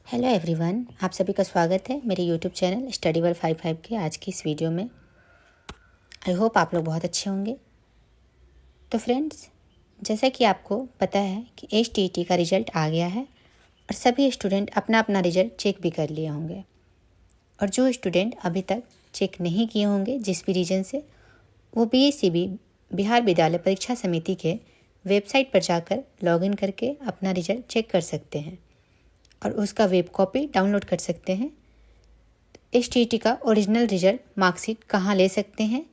Hello everyone, आप सभी का स्वागत है मेरे यूट्यूब चैनल स्टडी वर्ल्ड 55 के आज की इस वीडियो में। आई होप आप लोग बहुत अच्छे होंगे। तो फ्रेंड्स, जैसा कि आपको पता है कि HTET का रिज़ल्ट आ गया है और सभी स्टूडेंट अपना अपना रिज़ल्ट चेक भी कर लिए होंगे। और जो स्टूडेंट अभी तक चेक नहीं किए होंगे जिस भी रीज़न से, वो BSCB बिहार विद्यालय परीक्षा समिति के वेबसाइट पर जाकर लॉगिन करके अपना रिज़ल्ट चेक कर सकते हैं और उसका वेब कॉपी डाउनलोड कर सकते हैं। HTET का ओरिजिनल रिजल्ट मार्कशीट कहाँ ले सकते हैं,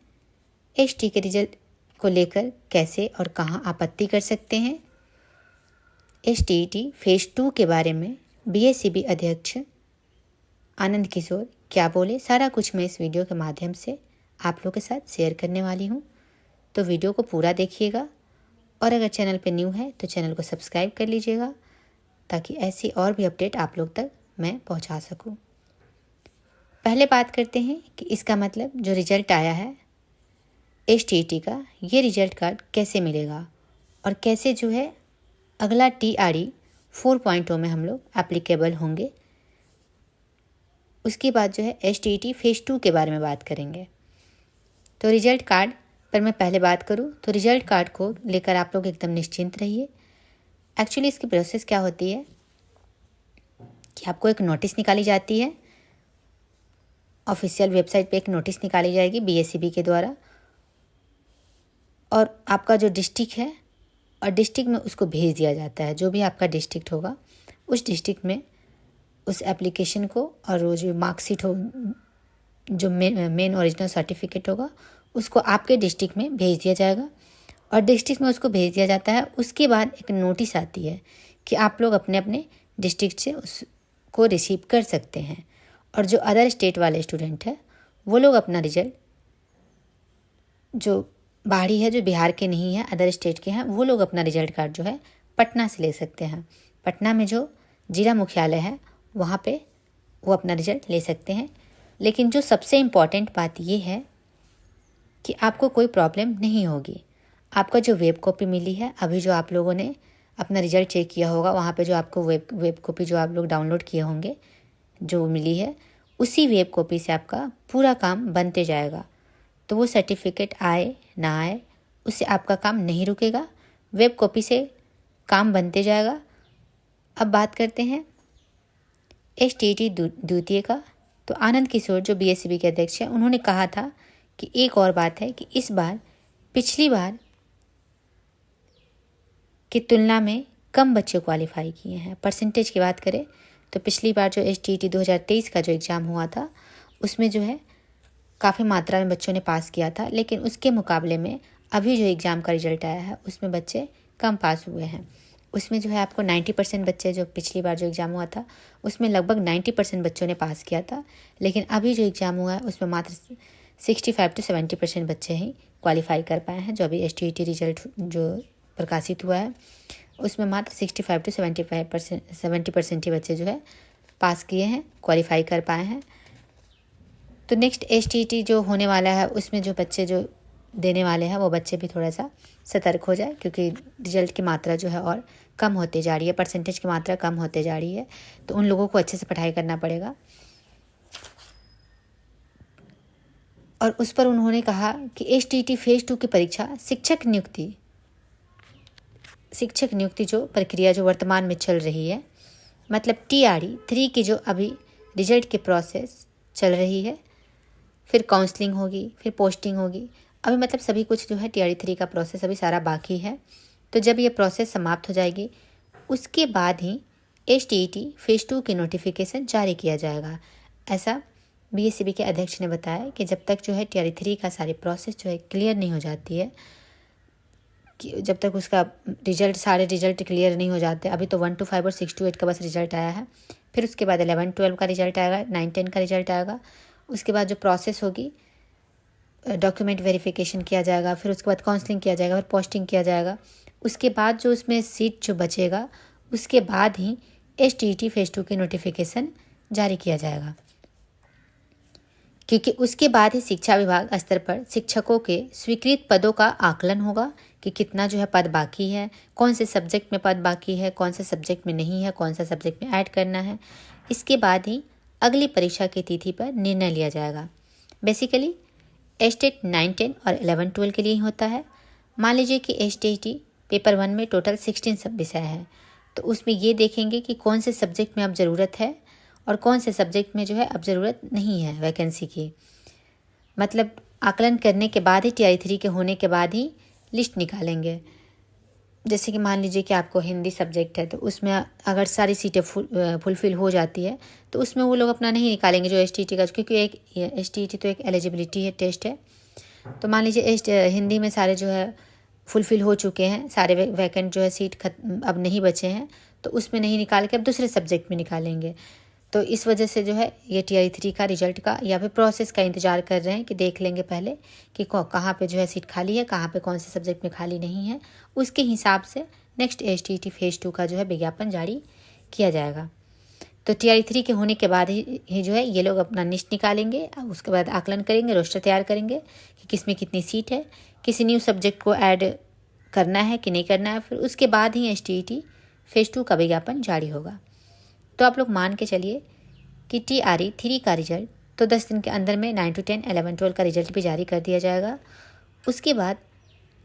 HTET के रिजल्ट को लेकर कैसे और कहाँ आपत्ति कर सकते हैं, HTET फेज़ 2 के बारे में BSCB अध्यक्ष आनंद किशोर क्या बोले, सारा कुछ मैं इस वीडियो के माध्यम से आप लोग के साथ शेयर करने वाली हूँ। तो वीडियो को पूरा देखिएगा और अगर चैनल पे न्यू है तो चैनल को सब्सक्राइब कर लीजिएगा ताकि ऐसी और भी अपडेट आप लोग तक मैं पहुंचा सकूं। पहले बात करते हैं कि इसका मतलब जो रिज़ल्ट आया है HTET का, ये रिज़ल्ट कार्ड कैसे मिलेगा और कैसे जो है अगला TRE 4.0 में हम लोग एप्लीकेबल होंगे। उसके बाद जो है HTET फेज़ 2 के बारे में बात करेंगे। तो रिज़ल्ट कार्ड पर मैं पहले बात करूं तो रिज़ल्ट कार्ड को लेकर आप लोग एकदम निश्चिंत रहिए। एक्चुअली इसकी प्रोसेस क्या होती है कि आपको एक नोटिस निकाली जाती है, ऑफिशियल वेबसाइट पे एक नोटिस निकाली जाएगी BSCB के द्वारा, और आपका जो डिस्ट्रिक्ट है और डिस्ट्रिक्ट में उसको भेज दिया जाता है। जो भी आपका डिस्ट्रिक्ट होगा उस डिस्ट्रिक्ट में उस एप्लीकेशन को और वो जो मार्कशीट हो, जो मेन ओरिजिनल सर्टिफिकेट होगा, उसको आपके डिस्ट्रिक्ट में भेज दिया जाएगा और डिस्ट्रिक्ट में उसको भेज दिया जाता है। उसके बाद एक नोटिस आती है कि आप लोग अपने अपने डिस्ट्रिक्ट से उसको रिसीव कर सकते हैं। और जो अदर स्टेट वाले स्टूडेंट है वो लोग अपना रिजल्ट, जो बाहरी है, जो बिहार के नहीं है, अदर स्टेट के हैं, वो लोग अपना रिजल्ट कार्ड जो है पटना से ले सकते हैं। पटना में जो जिला मुख्यालय है वहाँ पे वो अपना रिजल्ट ले सकते हैं। लेकिन जो सबसे इम्पॉर्टेंट बात ये है कि आपको कोई प्रॉब्लम नहीं होगी। आपका जो वेब कॉपी मिली है, अभी जो आप लोगों ने अपना रिजल्ट चेक किया होगा वहाँ पे जो आपको वेब कॉपी जो आप लोग डाउनलोड किए होंगे जो मिली है, उसी वेब कॉपी से आपका पूरा काम बनते जाएगा। तो वो सर्टिफिकेट आए ना आए उससे आपका काम नहीं रुकेगा, वेब कॉपी से काम बनते जाएगा। अब बात करते हैं HTET द्वितीय का। तो आनंद किशोर जो BSCB के अध्यक्ष हैं, उन्होंने कहा था कि एक और बात है कि इस बार पिछली बार की तुलना में कम बच्चे क्वालिफाई किए हैं। परसेंटेज की बात करें तो पिछली बार जो HTET 2023 का जो एग्ज़ाम हुआ था उसमें जो है काफ़ी मात्रा में बच्चों ने पास किया था, लेकिन उसके मुकाबले में अभी जो एग्ज़ाम का रिज़ल्ट आया है उसमें बच्चे कम पास हुए हैं। उसमें जो है आपको 90% बच्चे, जो पिछली बार जो एग्ज़ाम हुआ था उसमें लगभग 90% बच्चों ने पास किया था, लेकिन अभी जो एग्ज़ाम हुआ है उसमें मात्र 65 से 70% बच्चे ही क्वालिफाई कर पाए हैं। जो अभी HTET रिजल्ट जो प्रकाशित हुआ है उसमें मात्र 65 से 70% ही बच्चे जो है पास किए हैं, क्वालिफाई कर पाए हैं। तो नेक्स्ट HTET जो होने वाला है उसमें जो बच्चे जो देने वाले हैं वो बच्चे भी थोड़ा सा सतर्क हो जाए, क्योंकि रिजल्ट की मात्रा जो है और कम होते जा रही है, परसेंटेज की मात्रा कम होते जा रही है। तो उन लोगों को अच्छे से पढ़ाई करना पड़ेगा। और उस पर उन्होंने कहा कि HTET फेज़ 2 की परीक्षा शिक्षक नियुक्ति जो प्रक्रिया जो वर्तमान में चल रही है, मतलब TRE 3 की जो अभी रिजल्ट की प्रोसेस चल रही है, फिर काउंसलिंग होगी, फिर पोस्टिंग होगी, अभी मतलब सभी कुछ जो है TRE 3 का प्रोसेस अभी सारा बाकी है। तो जब ये प्रोसेस समाप्त हो जाएगी उसके बाद ही HTET फेज़ 2 की नोटिफिकेशन जारी किया जाएगा। ऐसा BSCB के अध्यक्ष ने बताया कि जब तक जो है TRE 3 का सारी प्रोसेस जो है क्लियर नहीं हो जाती है, कि जब तक उसका सारे रिजल्ट क्लियर नहीं हो जाते, अभी तो 1 to 5 और 6 to 8 का बस रिजल्ट आया है, फिर उसके बाद 11 12 का रिजल्ट आएगा, 9 10 का रिजल्ट आएगा। उसके बाद जो प्रोसेस होगी, डॉक्यूमेंट वेरिफिकेशन किया जाएगा, फिर उसके बाद काउंसलिंग किया जाएगा, फिर पोस्टिंग किया जाएगा। उसके बाद जो उसमें सीट जो बचेगा उसके बाद ही HTET फेज़ 2 की नोटिफिकेशन जारी किया जाएगा, क्योंकि उसके बाद ही शिक्षा विभाग स्तर पर शिक्षकों के स्वीकृत पदों का आकलन होगा कि कितना जो है पद बाकी है, कौन से सब्जेक्ट में पद बाकी है, कौन से सब्जेक्ट में नहीं है, कौन सा सब्जेक्ट में ऐड करना है। इसके बाद ही अगली परीक्षा की तिथि पर निर्णय लिया जाएगा। बेसिकली एस्टेट 9, 10 और 11, 12 के लिए ही होता है। मान लीजिए कि एसटीईटी पेपर 1 में टोटल 16 सब विषय है, तो उसमें ये देखेंगे कि कौन से सब्जेक्ट में अब ज़रूरत है और कौन से सब्जेक्ट में जो है अब ज़रूरत नहीं है वैकेंसी की। मतलब आकलन करने के बाद ही टीआई 3 के होने के बाद ही लिस्ट निकालेंगे। जैसे कि मान लीजिए कि आपको हिंदी सब्जेक्ट है, तो उसमें अगर सारी सीटें फुलफ़िल हो जाती है तो उसमें वो लोग अपना नहीं निकालेंगे जो एसटीईटी का, क्योंकि एक एसटीईटी तो एक एलिजिबिलिटी है, टेस्ट है। तो मान लीजिए हिंदी में सारे जो है फुलफ़िल हो चुके हैं, सारे वैकेंट जो है सीट अब नहीं बचे हैं, तो उसमें नहीं निकाल के अब दूसरे सब्जेक्ट में निकालेंगे। तो इस वजह से जो है ये टीआई 3 का रिजल्ट का या फिर प्रोसेस का इंतज़ार कर रहे हैं कि देख लेंगे पहले कि कहाँ पे जो है सीट खाली है, कहाँ पे कौन से सब्जेक्ट में खाली नहीं है। उसके हिसाब से नेक्स्ट एसटीईटी फेज़ 2 का जो है विज्ञापन जारी किया जाएगा। तो टीआई 3 के होने के बाद ही जो है ये लोग अपना लिस्ट निकालेंगे, उसके बाद आकलन करेंगे, रोस्टर तैयार करेंगे कि किस में कितनी सीट है, किसी न्यू सब्जेक्ट को ऐड करना है कि नहीं करना है। फिर उसके बाद ही एसटीईटी फेज़ 2 का विज्ञापन जारी होगा। तो आप लोग मान के चलिए कि टीआरई 3 का रिजल्ट तो 10 दिन के अंदर में 9 to 10, 11, 12 का रिजल्ट भी जारी कर दिया जाएगा। उसके बाद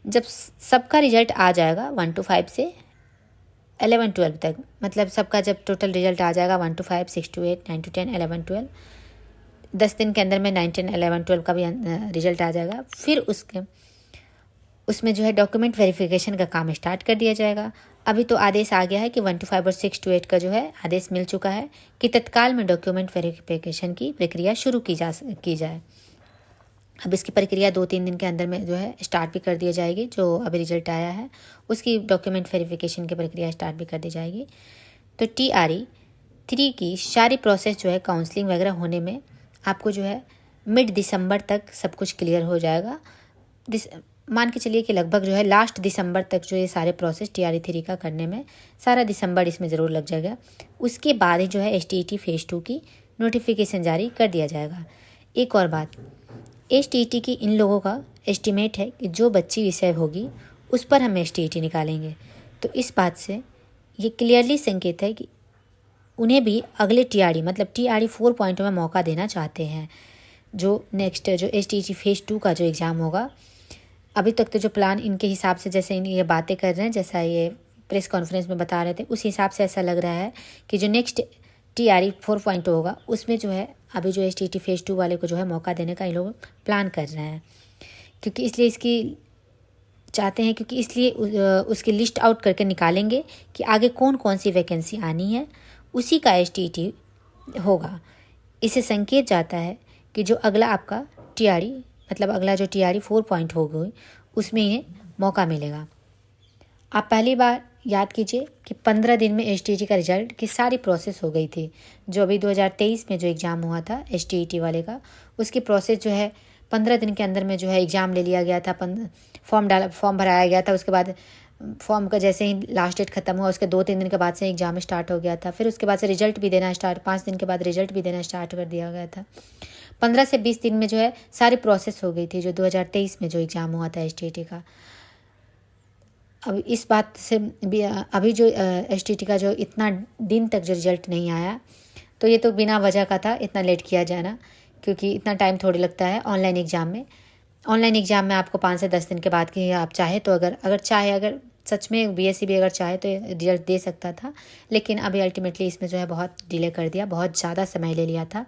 जब सबका रिजल्ट आ जाएगा 1 to 5 से 11, 12 तक, मतलब सबका जब टोटल रिजल्ट आ जाएगा 1 to 5, 6 to 8, 9 to 10, 11, 12, 10 दिन के अंदर में 9, 10, 11, 12 का भी रिजल्ट आ जाएगा। फिर उसमें जो है डॉक्यूमेंट वेरिफिकेशन का काम स्टार्ट कर दिया जाएगा। अभी तो आदेश आ गया है कि 1 to 5 और 6 to 8 का जो है आदेश मिल चुका है कि तत्काल में डॉक्यूमेंट वेरिफिकेशन की प्रक्रिया शुरू की जाए। अब इसकी प्रक्रिया 2-3 दिन के अंदर में जो है स्टार्ट भी कर दी जाएगी। जो अभी रिजल्ट आया है उसकी डॉक्यूमेंट वेरिफिकेशन की प्रक्रिया स्टार्ट भी कर दी जाएगी। तो टीआरई 3 की सारी प्रोसेस जो है काउंसलिंग वगैरह होने में आपको जो है मिड दिसंबर तक सब कुछ क्लियर हो जाएगा। मान के चलिए कि लगभग जो है लास्ट दिसंबर तक जो ये सारे प्रोसेस टीआरई 3 का करने में सारा दिसंबर इसमें ज़रूर लग जाएगा। उसके बाद ही जो है एसटीईटी फेज़ 2 की नोटिफिकेशन जारी कर दिया जाएगा। एक और बात, एसटीईटी की इन लोगों का एस्टिमेट है कि जो बच्ची विषय होगी उस पर हम एसटीईटी निकालेंगे। तो इस बात से ये क्लियरली संकेत है कि उन्हें भी अगले टीआरई मतलब टीआरई 4.0 में मौका देना चाहते हैं। जो नेक्स्ट जो एसटीईटी फेज़ 2 का जो एग्ज़ाम होगा, अभी तक तो जो प्लान इनके हिसाब से जैसे ये बातें कर रहे हैं, जैसा ये प्रेस कॉन्फ्रेंस में बता रहे थे, उस हिसाब से ऐसा लग रहा है कि जो नेक्स्ट टीआरई 4.0 होगा उसमें जो है अभी जो एसटीईटी फेज़ 2 वाले को जो है मौका देने का ये लोग प्लान कर रहे हैं। क्योंकि इसलिए उसकी लिस्ट आउट करके निकालेंगे कि आगे कौन कौन सी वैकेंसी आनी है, उसी का एसटीईटी होगा। इससे संकेत जाता है कि जो अगला आपका टीआरई मतलब अगला जो टीआरई 4.0 होगी उसमें ये मौका मिलेगा। आप पहली बार याद कीजिए कि 15 दिन में एसटीईटी का रिजल्ट की सारी प्रोसेस हो गई थी। जो अभी 2023 में जो एग्ज़ाम हुआ था एसटीईटी वाले का, उसकी प्रोसेस जो है 15 दिन के अंदर में जो है एग्ज़ाम ले लिया गया था, फॉर्म भराया गया था। उसके बाद फॉर्म का जैसे ही लास्ट डेट खत्म हुआ उसके 2-3 दिन के बाद से एग्ज़ाम स्टार्ट हो गया था। फिर उसके बाद से रिजल्ट भी देना 5 दिन के बाद रिजल्ट भी देना स्टार्ट कर दिया गया था। 15 से 20 दिन में जो है सारी प्रोसेस हो गई थी जो 2023 में जो एग्ज़ाम हुआ था एसटीईटी का। अब इस बात से भी अभी जो एसटीईटी का जो इतना दिन तक जो रिजल्ट नहीं आया, तो ये तो बिना वजह का था इतना लेट किया जाना, क्योंकि इतना टाइम थोड़ी लगता है ऑनलाइन एग्ज़ाम में आपको 5 से 10 दिन के बाद कि आप चाहे तो अगर सच में बीएससी भी अगर चाहे तो रिजल्ट दे सकता था, लेकिन अभी अल्टीमेटली इसमें जो है बहुत डिले कर दिया, बहुत ज़्यादा समय ले लिया था।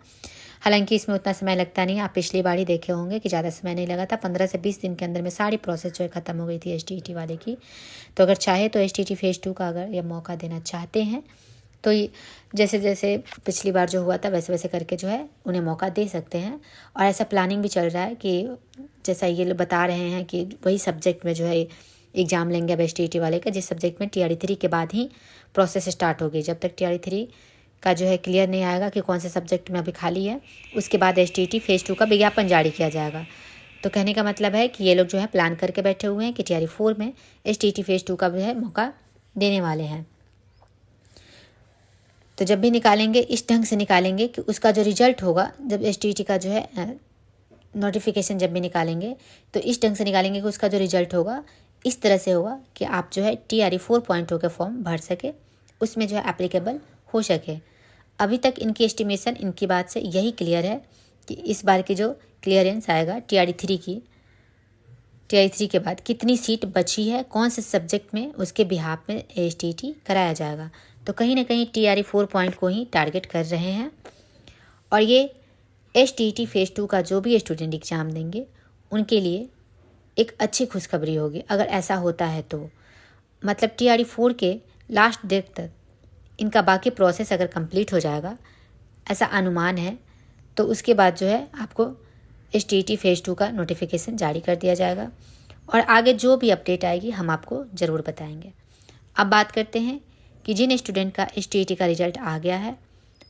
हालांकि इसमें उतना समय लगता नहीं, आप पिछली बार ही देखे होंगे कि ज़्यादा समय नहीं लगा था। 15 से 20 दिन के अंदर में सारी प्रोसेस जो है ख़त्म हो गई थी एसटीईटी वाले की। तो अगर चाहे तो एसटीईटी फेज़ 2 का अगर ये मौका देना चाहते हैं तो जैसे जैसे पिछली बार जो हुआ था वैसे वैसे करके जो है उन्हें मौका दे सकते हैं। और ऐसा प्लानिंग भी चल रहा है कि जैसा ये लोग बता रहे हैं कि वही सब्जेक्ट में जो है एग्ज़ाम लेंगे अब एसटीईटी वाले का, जिस सब्जेक्ट में टीआरई 3 के बाद ही प्रोसेस स्टार्ट होगी। जब तक टीआरई 3 का जो है क्लियर नहीं आएगा कि कौन से सब्जेक्ट में अभी खाली है, उसके बाद एसटीईटी फेज़ 2 का विज्ञापन जारी किया जाएगा। तो कहने का मतलब है कि ये लोग जो है प्लान करके बैठे हुए हैं कि टीआरई 4 में एसटीईटी फेज़ 2 का जो है मौका देने वाले हैं। तो जब भी निकालेंगे इस ढंग से निकालेंगे कि उसका जो रिजल्ट होगा, जब एसटीईटी का जो है नोटिफिकेशन जब भी निकालेंगे तो इस ढंग से निकालेंगे कि उसका जो रिजल्ट होगा इस तरह से होगा कि आप जो है TRE 4.0 के फॉर्म भर सके, उसमें जो है एप्लीकेबल हो सके। अभी तक इनकी एस्टिमेशन इनकी बात से यही क्लियर है कि इस बार की जो क्लियरेंस आएगा TRE 3 की, TRE 3 के बाद कितनी सीट बची है, कौन से सब्जेक्ट में, उसके बिहाफ में STT कराया जाएगा। तो कहीं ना कहीं TRE 4 को ही टारगेट कर रहे हैं। और ये STT फेज़ 2 का जो भी स्टूडेंट एग्ज़ाम देंगे उनके लिए एक अच्छी खुशखबरी होगी अगर ऐसा होता है तो। मतलब TRE 4 के लास्ट डेट तक इनका बाकी प्रोसेस अगर कंप्लीट हो जाएगा, ऐसा अनुमान है, तो उसके बाद जो है आपको STT फेज़ 2 का नोटिफिकेशन जारी कर दिया जाएगा। और आगे जो भी अपडेट आएगी हम आपको ज़रूर बताएंगे। अब बात करते हैं कि जिन स्टूडेंट का STT का रिज़ल्ट आ गया है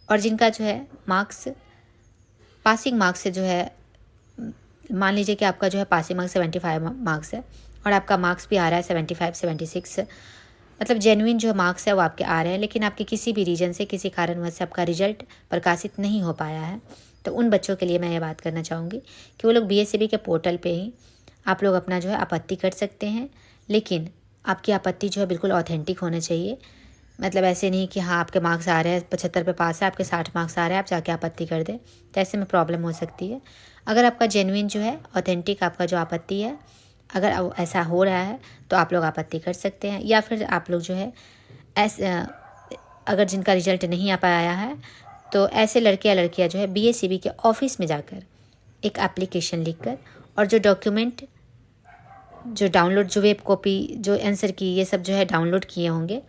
और जिनका जो है मार्क्स, पासिंग मार्क्स से जो है, मान लीजिए कि आपका जो है पासिंग मार्क्स 75 मार्क्स है और आपका मार्क्स भी आ रहा है 75 76, मतलब जेन्युइन जो मार्क्स है वो आपके आ रहे हैं, लेकिन आपके किसी भी रीजन से, किसी कारणवश से आपका रिजल्ट प्रकाशित नहीं हो पाया है, तो उन बच्चों के लिए मैं ये बात करना चाहूँगी कि वो लोग BSCB के पोर्टल पे ही आप लोग अपना जो है आपत्ति कर सकते हैं। लेकिन आपकी आपत्ति जो है बिल्कुल ऑथेंटिक होना चाहिए। मतलब ऐसे नहीं कि हाँ आपके मार्क्स आ रहे हैं 75 पे पास है, आपके 60 मार्क्स आ रहे हैं, आप जाके आपत्ति कर दें, तो ऐसे में प्रॉब्लम हो सकती है। अगर आपका जेन्युइन जो है ऑथेंटिक आपका जो आपत्ति है, अगर ऐसा हो रहा है तो आप लोग आपत्ति कर सकते हैं। या फिर आप लोग जो है अगर जिनका रिजल्ट नहीं आ पाया है तो ऐसे लड़के या लड़कियां जो है BSCB के ऑफिस में जाकर एक एप्लीकेशन लिखकर और जो डॉक्यूमेंट जो डाउनलोड, जो वेब कॉपी, जो आंसर की, ये सब जो है डाउनलोड किए होंगे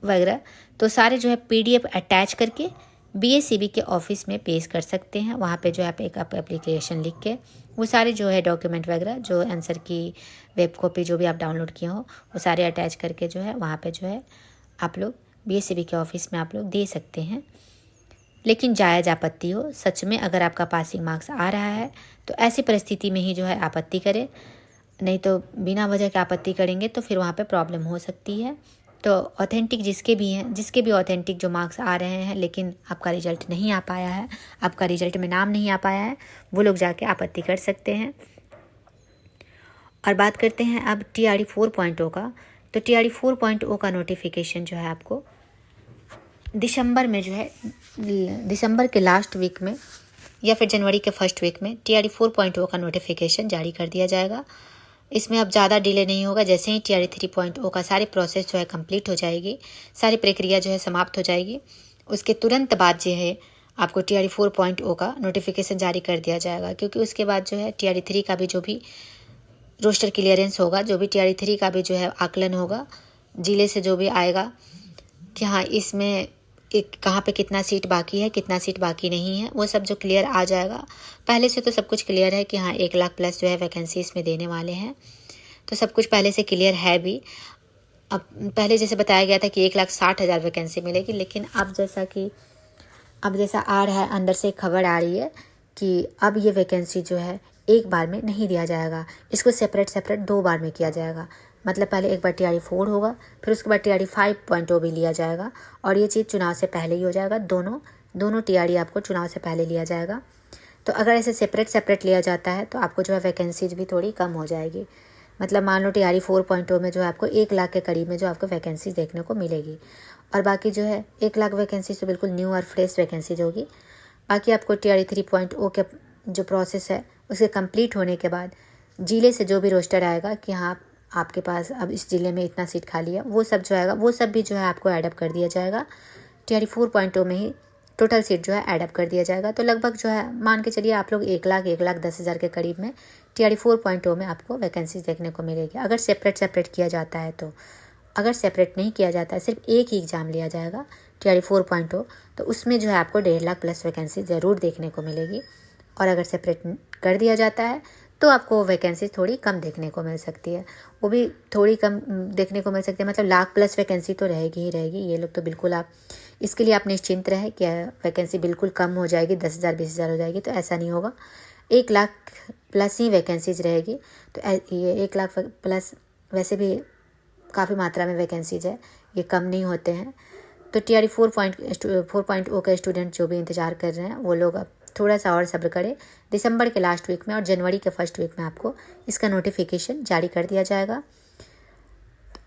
वगैरह, तो सारे जो है PDF अटैच करके BSCB के ऑफिस में पेश कर सकते हैं। वहाँ पे जो है आप एक एप्लीकेशन लिख के वो सारे जो है डॉक्यूमेंट वगैरह, जो आंसर की वेब कॉपी जो भी आप डाउनलोड किए हो, वो सारे अटैच करके जो है वहाँ पे जो है आप लोग BSCB के ऑफिस में आप लोग दे सकते हैं। लेकिन जायज़ आपत्ति हो, सच में अगर आपका पासिंग मार्क्स आ रहा है तो ऐसी परिस्थिति में ही जो है आपत्ति करें, नहीं तो बिना वजह के आपत्ति करेंगे तो फिर वहाँ पे प्रॉब्लम हो सकती है। तो ऑथेंटिक जिसके भी हैं, जिसके भी ऑथेंटिक जो मार्क्स आ रहे हैं लेकिन आपका रिजल्ट नहीं आ पाया है, आपका रिजल्ट में नाम नहीं आ पाया है, वो लोग जाके आपत्ति कर सकते हैं। और बात करते हैं अब TRE 4.0 का। तो TRE 4.0 का नोटिफिकेशन जो है आपको दिसंबर में जो है, दिसंबर के लास्ट वीक में या फिर जनवरी के फर्स्ट वीक में TRE 4.0 का नोटिफिकेशन जारी कर दिया जाएगा। इसमें अब ज़्यादा डिले नहीं होगा। जैसे ही TRE 3.0 का सारी प्रोसेस जो है कंप्लीट हो जाएगी, सारी प्रक्रिया जो है समाप्त हो जाएगी, उसके तुरंत बाद जो है आपको TRE 4.0 का नोटिफिकेशन जारी कर दिया जाएगा। क्योंकि उसके बाद जो है TRE 3 का भी जो भी रोस्टर क्लियरेंस होगा, जो भी TRE 3 का भी जो है आकलन होगा, जिले से जो भी आएगा कि हाँ इसमें कहाँ पे कितना सीट बाकी है, कितना सीट बाकी नहीं है, वो सब जो क्लियर आ जाएगा। पहले से तो सब कुछ क्लियर है कि हाँ 1 लाख प्लस जो है वैकेंसी इसमें देने वाले हैं, तो सब कुछ पहले से क्लियर है भी। अब पहले जैसे बताया गया था कि 1,60,000 वैकेंसी मिलेगी, लेकिन अब जैसा आ रहा है, अंदर से खबर आ रही है कि अब ये वैकेंसी जो है एक बार में नहीं दिया जाएगा, इसको सेपरेट 2 बार में किया जाएगा। मतलब पहले एक बार TRE 4 होगा, फिर उसके बाद TRE 5.0 भी लिया जाएगा, और ये चीज़ चुनाव से पहले ही हो जाएगा। दोनों TRE आपको चुनाव से पहले लिया जाएगा। तो अगर ऐसे सेपरेट लिया जाता है तो आपको जो है वैकेंसीज भी थोड़ी कम हो जाएगी। मतलब मान लो TRE 4.0 में जो है आपको 1 लाख के करीब में जो आपको वैकेंसीज देखने को मिलेगी, और बाकी जो है 1 लाख वैकेंसीज तो बिल्कुल न्यू और फ्रेश वैकेंसीज होगी। बाकी आपको TRE 3.0 के जो प्रोसेस है उसके कंप्लीट होने के बाद जिले से जो भी रोस्टर आएगा कि हाँ आपके पास अब इस ज़िले में इतना सीट खाली है, वो सब जो आएगा वो सब भी जो है आपको ऐडअप कर दिया जाएगा। TRE 4.0 में ही टोटल सीट जो है ऐडअप कर दिया जाएगा। तो लगभग जो है मान के चलिए आप लोग 1,10,000 के करीब में TRE 4.0 में आपको वैकेंसीज देखने को मिलेगी, अगर सेपरेट किया जाता है तो। अगर सेपरेट नहीं किया जाता है, सिर्फ एक ही एग्ज़ाम लिया जाएगा TRE 4.0, तो उसमें जो है आपको 1.5 लाख प्लस वैकेंसी ज़रूर देखने को मिलेगी। और अगर सेपरेट कर दिया जाता है तो आपको वैकेंसी थोड़ी कम देखने को मिल सकती है, वो भी थोड़ी कम देखने को मिल सकती है। मतलब लाख प्लस वैकेंसी तो रहेगी ही रहेगी। ये लोग तो बिल्कुल, आप इसके लिए आप निश्चिंत रहे कि वैकेंसी बिल्कुल कम हो जाएगी, 10,000 20,000 हो जाएगी, तो ऐसा नहीं होगा। 1 लाख प्लस ही वैकेंसीज रहेगी। तो ये 1 लाख प्लस वैसे भी काफ़ी मात्रा में वैकेंसीज है, ये कम नहीं होते हैं। तो TRE 4.0 के स्टूडेंट जो भी इंतज़ार कर रहे हैं वो लोग अब थोड़ा सा और सब्र करें। दिसंबर के लास्ट वीक में और जनवरी के फर्स्ट वीक में आपको इसका नोटिफिकेशन जारी कर दिया जाएगा।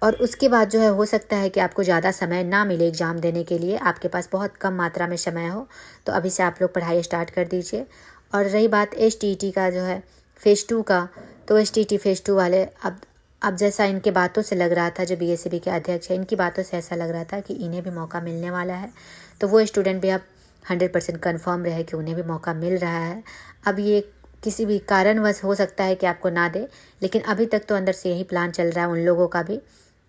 और उसके बाद जो है हो सकता है कि आपको ज़्यादा समय ना मिले एग्ज़ाम देने के लिए, आपके पास बहुत कम मात्रा में समय हो, तो अभी से आप लोग पढ़ाई स्टार्ट कर दीजिए। और रही बात STT का जो है फेज़ 2 का, तो STT फेज़ 2 वाले अब जैसा इनके बातों से लग रहा था, जो BSEB के अध्यक्ष है, इनकी बातों से ऐसा लग रहा था कि इन्हें भी मौका मिलने वाला है। तो वो स्टूडेंट भी अब 100% कन्फर्म रहे कि उन्हें भी मौका मिल रहा है। अब ये किसी भी कारणवश हो सकता है कि आपको ना दे, लेकिन अभी तक तो अंदर से यही प्लान चल रहा है उन लोगों का भी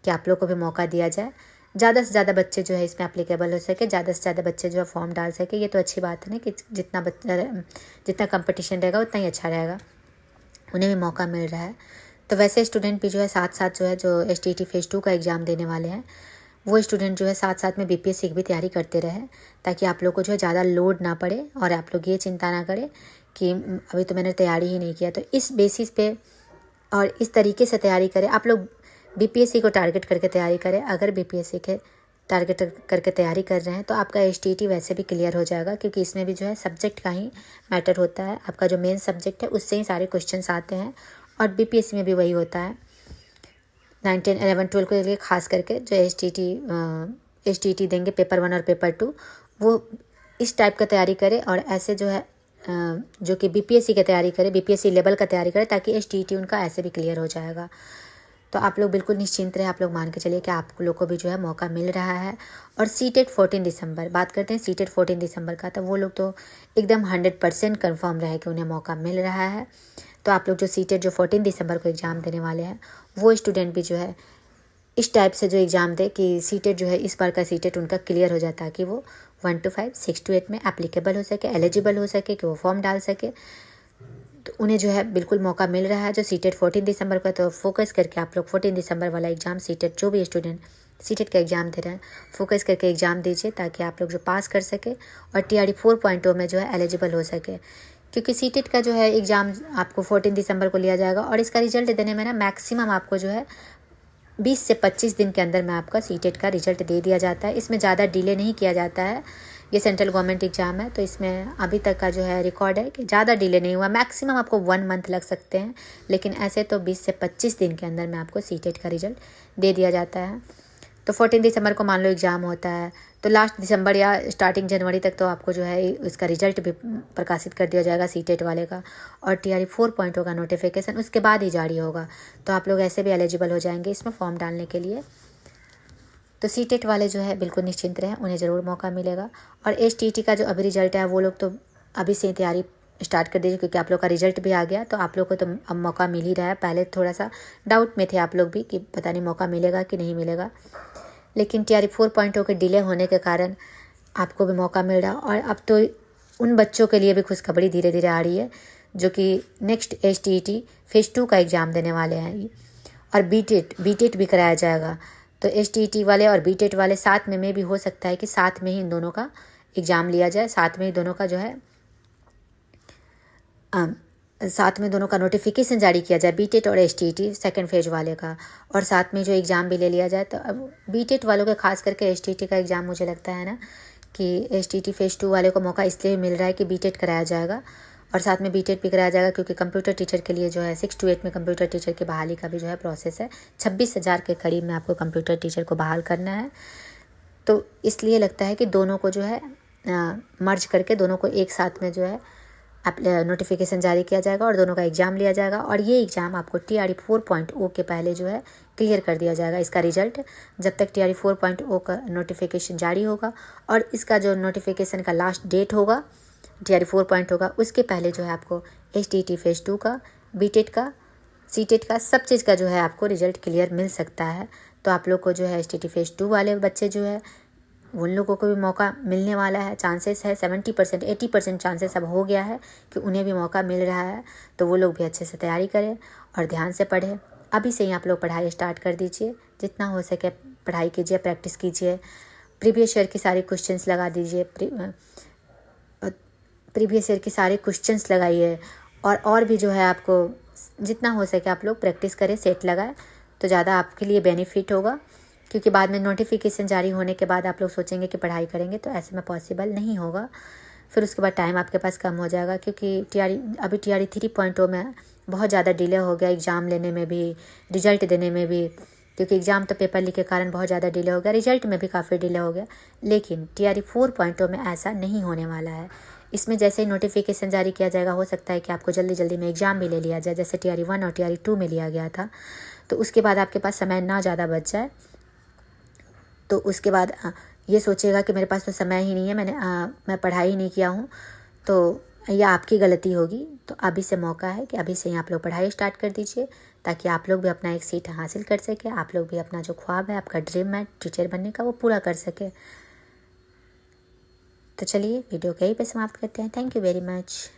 कि आप लोग को भी मौका दिया जाए। ज़्यादा से ज़्यादा बच्चे जो है इसमें एप्लीकेबल हो सके, ज़्यादा से ज़्यादा बच्चे जो है फॉर्म डाल सके। ये तो अच्छी बात है ना कि जितना कंपटीशन रहेगा उतना ही अच्छा रहेगा, उन्हें भी मौका मिल रहा है। तो वैसे स्टूडेंट भी जो है साथ साथ जो है जो STT फेज़ 2 का एग्ज़ाम देने वाले हैं, वो स्टूडेंट जो है साथ साथ में BPSC की भी तैयारी करते रहे, ताकि आप लोग को जो है ज़्यादा लोड ना पड़े और आप लोग ये चिंता ना करें कि अभी तो मैंने तैयारी ही नहीं किया। तो इस बेसिस पे और इस तरीके से तैयारी करें। आप लोग BPSC को टारगेट करके तैयारी करें। अगर BPSC के टारगेट करके तैयारी कर रहे हैं तो आपका STT वैसे भी क्लियर हो जाएगा, क्योंकि इसमें भी जो है सब्जेक्ट का ही मैटर होता है। आपका जो मेन सब्जेक्ट है उससे ही सारे क्वेश्चंस आते हैं, और BPSC में भी वही होता है। 9, 10, 11, 12 के लिए खास करके जो STT देंगे पेपर 1 और पेपर 2, वो इस टाइप का तैयारी करें। और ऐसे जो है जो कि BPSC की तैयारी करें, BPSC लेवल का तैयारी करें, ताकि STT उनका ऐसे भी क्लियर हो जाएगा। तो आप लोग बिल्कुल निश्चिंत रहे, आप लोग मान के चलिए कि आप लोग को भी जो है मौका मिल रहा है। और CTET 14 दिसंबर, बात करते हैं CTET 14 दिसंबर का, तो वो लोग तो एकदम 100% कन्फर्म रहे कि उन्हें मौका मिल रहा है। तो आप लोग जो CTET जो 14 दिसंबर को एग्ज़ाम देने वाले हैं, वो स्टूडेंट भी जो है इस टाइप से जो एग्ज़ाम दे कि CTET जो है इस बार का CTET उनका क्लियर हो जाता है, कि वो 1 to 5, 6 to 8 में एप्लीकेबल हो सके, एलिजिबल हो सके, कि वो फॉर्म डाल सके। तो उन्हें जो है बिल्कुल मौका मिल रहा है जो CTET 14 दिसंबर का। तो फोकस करके आप लोग 14 दिसंबर वाला एग्ज़ाम CTET, जो भी स्टूडेंट CTET का एग्ज़ाम दे रहे हैं, फोकस करके एग्ज़ाम दीजिए, ताकि आप लोग जो पास कर सके और TRE 4.0 में जो है एलिजिबल हो सके। क्योंकि CTET का जो है एग्ज़ाम आपको 14 दिसंबर को लिया जाएगा, और इसका रिजल्ट देने में ना मैक्सिमम आपको जो है 20 से 25 दिन के अंदर में आपका CTET का रिजल्ट दे दिया जाता है। इसमें ज़्यादा डिले नहीं किया जाता है। ये सेंट्रल गवर्नमेंट एग्ज़ाम है, तो इसमें अभी तक का जो है रिकॉर्ड है कि ज़्यादा डिले नहीं हुआ। मैक्सिमम आपको 1 मंथ लग सकते हैं, लेकिन ऐसे तो 20 से 25 दिन के अंदर में आपको CTET का रिजल्ट दे दिया जाता है। तो 14 दिसंबर को मान लो एग्ज़ाम होता है, तो लास्ट दिसंबर या स्टार्टिंग जनवरी तक तो आपको जो है इसका रिजल्ट भी प्रकाशित कर दिया जाएगा CTET वाले का, और TRE 4.0 का नोटिफिकेशन उसके बाद ही जारी होगा। तो आप लोग ऐसे भी एलिजिबल हो जाएंगे इसमें फॉर्म डालने के लिए। तो CTET वाले जो है बिल्कुल निश्चिंत रहें, उन्हें ज़रूर मौका मिलेगा। और STT का जो अभी रिजल्ट है, वो लोग तो अभी से तैयारी स्टार्ट कर दीजिए, क्योंकि आप लोग का रिजल्ट भी आ गया, तो आप लोग को तो अब मौका मिल ही रहा है। पहले थोड़ा सा डाउट में थे आप लोग भी कि पता नहीं मौका मिलेगा कि नहीं मिलेगा, लेकिन TRE 4.0 के डिले होने के कारण आपको भी मौका मिल रहा। और अब तो उन बच्चों के लिए भी खुशखबरी धीरे धीरे आ रही है जो कि नेक्स्ट STT फेज़ 2 का एग्ज़ाम देने वाले हैं, और BTET भी कराया जाएगा। तो STT वाले और BTET वाले साथ में भी हो सकता है कि साथ में ही इन दोनों का एग्ज़ाम लिया जाए, साथ में ही दोनों का जो है साथ में दोनों का नोटिफिकेशन जारी किया जाए, BTET और STT सेकंड फेज वाले का, और साथ में जो एग्ज़ाम भी ले लिया जाए। तो अब BTET वालों के खास करके STT का एग्ज़ाम मुझे लगता है ना कि STT फेज़ 2 वाले को मौका इसलिए मिल रहा है कि BTET कराया जाएगा, और साथ में BTET भी कराया जाएगा, क्योंकि कंप्यूटर टीचर के लिए जो है 6 to 8 में कंप्यूटर टीचर की बहाली का भी जो है प्रोसेस है। 26,000 के करीब में आपको कंप्यूटर टीचर को बहाल करना है। तो इसलिए लगता है कि दोनों को जो है मर्ज करके दोनों को एक साथ में जो है नोटिफिकेशन जारी किया जाएगा, और दोनों का एग्ज़ाम लिया जाएगा। और ये एग्ज़ाम आपको TRE 4.0 के पहले जो है क्लियर कर दिया जाएगा। इसका रिजल्ट जब तक TRE 4.0 का नोटिफिकेशन जारी होगा, और इसका जो नोटिफिकेशन का लास्ट डेट होगा TRE 4.0 का, उसके पहले जो है आपको STT फेज़ 2 का, BTET का, CTET का, सब चीज़ का जो है आपको रिजल्ट क्लियर मिल सकता है। तो आप लोग को जो है STT फेज़ 2 वाले बच्चे जो है उन लोगों को भी मौका मिलने वाला है। चांसेस है 70%, 80% चांसेस अब हो गया है कि उन्हें भी मौका मिल रहा है। तो वो लोग भी अच्छे से तैयारी करें और ध्यान से पढ़ें। अभी से ही आप लोग पढ़ाई स्टार्ट कर दीजिए, जितना हो सके पढ़ाई कीजिए, प्रैक्टिस कीजिए, प्रीवियस ईयर के सारे क्वेश्चंस लगा दीजिए, प्रीवियस ईयर के सारे क्वेश्चंस लगाइए, और भी जो है आपको जितना हो सके आप लोग प्रैक्टिस करें, सेट लगाएं, तो ज़्यादा आपके लिए बेनिफिट होगा। क्योंकि बाद में नोटिफिकेशन जारी होने के बाद आप लोग सोचेंगे कि पढ़ाई करेंगे, तो ऐसे में पॉसिबल नहीं होगा। फिर उसके बाद टाइम आपके पास कम हो जाएगा, क्योंकि अभी TRE 3.0 में बहुत ज़्यादा डिले हो गया एग्ज़ाम लेने में भी, रिजल्ट देने में भी, क्योंकि एग्ज़ाम तो पेपर लीक के कारण बहुत ज़्यादा डिले हो गया, रिजल्ट में भी काफ़ी डिले हो गया। लेकिन TRE 4.0 में ऐसा नहीं होने वाला है। इसमें जैसे ही नोटिफिकेशन जारी किया जाएगा, हो सकता है कि आपको जल्दी जल्दी में एग्ज़ाम भी ले लिया जाए, जैसे TRE 1 और TRE 2 में लिया गया था। तो उसके बाद आपके पास समय ना ज़्यादा बच जाए, तो उसके बाद ये सोचेगा कि मेरे पास तो समय ही नहीं है, मैं पढ़ाई ही नहीं किया हूँ, तो यह आपकी गलती होगी। तो अभी से मौका है कि अभी से ही आप लोग पढ़ाई स्टार्ट कर दीजिए, ताकि आप लोग भी अपना एक सीट हासिल कर सके, आप लोग भी अपना जो ख्वाब है, आपका ड्रीम है टीचर बनने का, वो पूरा कर सके। तो चलिए वीडियो को यहीं पे समाप्त करते हैं। Thank you very much.